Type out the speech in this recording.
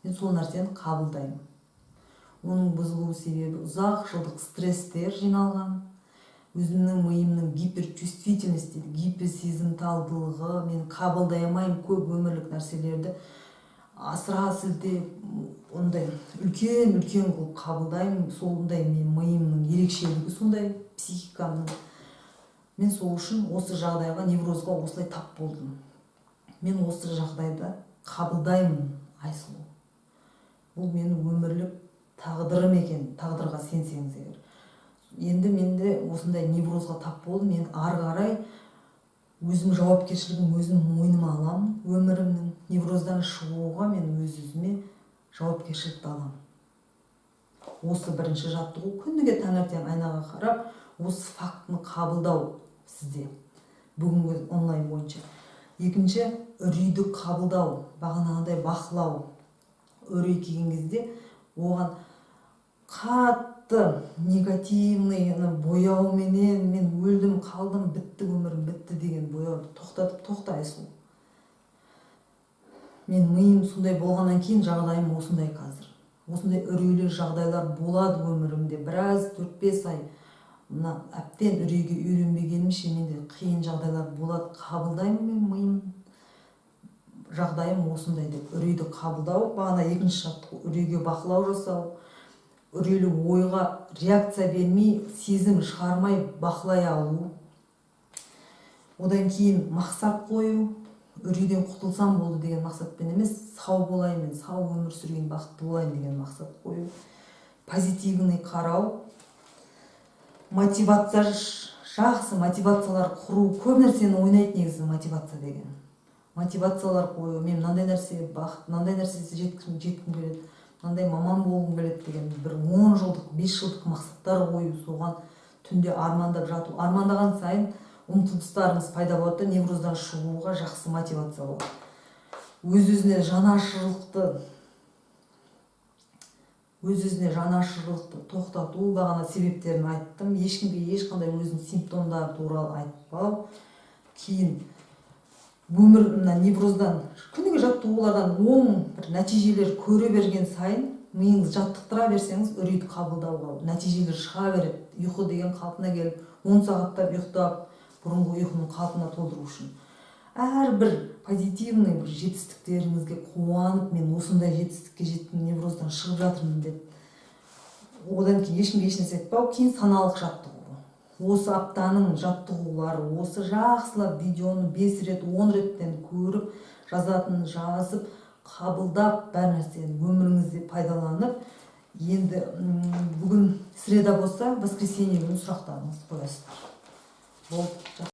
мен сол нәрсені қабылдаймын. Оның бұзылу себебі ұзақ жылдық стресстер жиналған, өзімнің миымның гиперчувствительность дейді, гиперсезімталдылығы, мен қабылдай алмаймын көп өмірлік нәрселерді, асыра сілтеп, ондай үлкен қылып қабылдаймын. Сондай мен миымның ерекшелігі, сондай психикамның. Мен сол үшін осы жағдайға, неврозға осылай тап болдым. Мен осы жағдайда қабылдаймын, Айсұлу. Бұл менің өмірлік тағдырым екен, тағдырға сенсеңіз егер. Енді менде осындай неврозға тап болдым. Мен ары қарай өзім жауапкершілігін өзім мойныма аламын. Өмірімнің невроздан шығуға мен өз-өзіме жауапкершілікті аламын. Осы бірінші жаттығу, күніге таңертең айнаға қарап, осы фактыны қабылдау сізде, бүгінгі онлайн бойынша. Екінші, үрейді қабылдау, бағанағыдай бақылау. Үрей келген кезде оған қатты негативный бояуменен мен өлдім, қалдым, бітті, өмірім бітті деген бояуды тоқтатып, тоқта Айсұлу. Мен миым сондай болғаннан кейін жағдайым осындай қазір. Осындай үрейлі жағдайлар болады өмірімде. Біраз 4-5 ай мына әптен үрейге үйренбегенімше менде қиын жағдайлар болады. Қабылдаймын мен миым. Жағдайым осындай деп үрейді қабылдау. Бағана екінші жаттығу үрейге бақылау жасау. Үрейлі ойға реакция бермей, сезім шығармай бақылай алу. Одан кейін мақсат қою. Үрейден құтылсам болды деген мақсатпен емес, сау болайын, мен сау өмір сүрген бақытты болайын деген мақсат қою. Позитивный қарау. Мотивация, жақсы мотивациялар құру. Көп нәрсені ойнайды негізі мотивация деген. Мотивациялар қою. Мен мынандай нәрсе бақыт, мынандай нәрсесі жеткім келеді, мынандай маман болғым келеді деген бір 10 жылдық, 5 жылдық мақсаттар қою, соған түнде армандап жату. Армандаған сайын ұмтылыстарыңыз пайда болады, невроздан шығуға жақсы мотивация болады. Өз-өзіне жанашырлықты тоқтату, бағана себептерін айттым. Ешкімге ешқандай өзінің симптомдары туралы айтпау. Кейін өмір невроздан, күніге жаттығулардан оң бір нәтижелер көре берген сайын, миыңыз жаттықтыра берсеңіз, үрейді қабылдауға нәтижелер шыға береді. Ұйқы деген қалпына келіп, 10 сағаттап ұйықтап, бұрынғы ұйқының қалпына толтыру үшін. Әрбір позитивный бір жетістіктеріңізге қуанып, мен осындай жетістікке жеттім, невроздан шығып жатырмын деп. Одан кейін ешкімге ешнәрсе айтпау, кейін саналық жаттығу. Осы аптаның жаттығулары, осы жақсылап видеоны 5 рет, 10 реттен көріп, жазатын жазып, қабылдап, бәр нәрсені өміріңізде пайдаланып, енді бүгін среда болса, воскресенье күні сұрақтарыңызды қоясыздар. Болды.